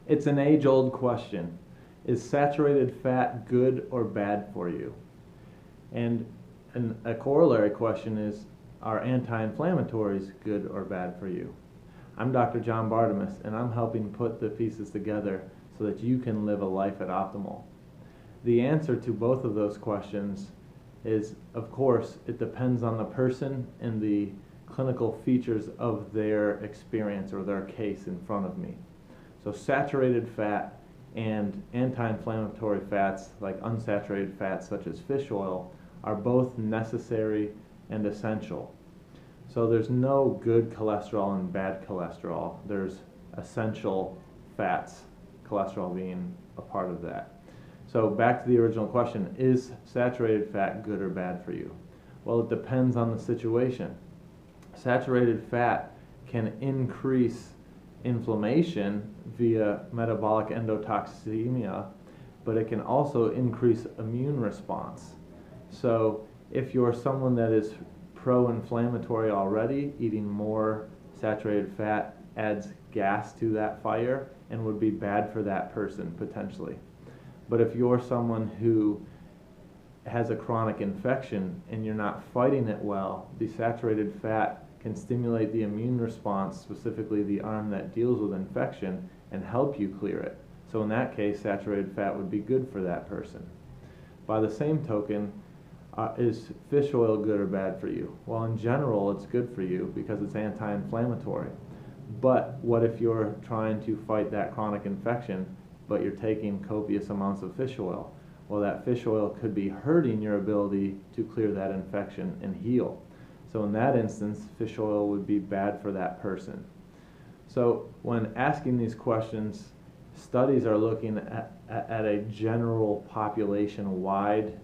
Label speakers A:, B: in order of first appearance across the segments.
A: It's an age-old question. Is saturated fat good or bad for you? And a corollary question is, are anti-inflammatories good or bad for you? I'm Dr. John Bartemus, and I'm helping put the pieces together so that you can live a life at optimal. The answer to both of those questions is, of course, it depends on the person and the clinical features of their experience or their case in front of me. So saturated fat and anti-inflammatory fats, like unsaturated fats such as fish oil, are both necessary and essential. So there's no good cholesterol and bad cholesterol. There's essential fats, cholesterol being a part of that. So back to the original question, is saturated fat good or bad for you? Well, it depends on the situation. Saturated fat can increase inflammation via metabolic endotoxemia, but it can also increase immune response. So if you're someone that is pro-inflammatory already, eating more saturated fat adds gas to that fire and would be bad for that person potentially. But if you're someone who has a chronic infection and you're not fighting it well, the saturated fat can stimulate the immune response, specifically the arm that deals with infection, and help you clear it. So in that case, saturated fat would be good for that person. By the same token, is fish oil good or bad for you? Well, in general, it's good for you because it's anti-inflammatory. But what if you're trying to fight that chronic infection, but you're taking copious amounts of fish oil? Well, that fish oil could be hurting your ability to clear that infection and heal. So in that instance, fish oil would be bad for that person. So when asking these questions, studies are looking at a general population-wide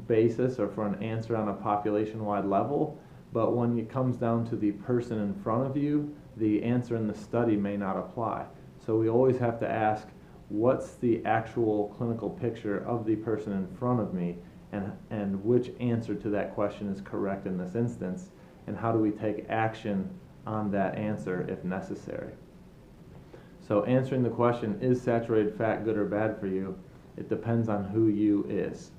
A: basis, or for an answer on a population-wide level, but when it comes down to the person in front of you, the answer in the study may not apply. So we always have to ask, what's the actual clinical picture of the person in front of me, and which answer to that question is correct in this instance, and how do we take action on that answer if necessary? So answering the question, is saturated fat good or bad for you? It depends on who you is.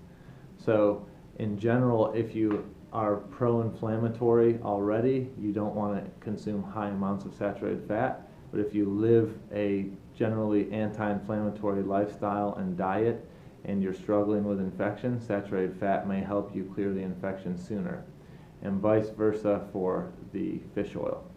A: So in general, if you are pro-inflammatory already, you don't want to consume high amounts of saturated fat. But if you live a generally anti-inflammatory lifestyle and diet, and you're struggling with infection, saturated fat may help you clear the infection sooner, and vice versa for the fish oil.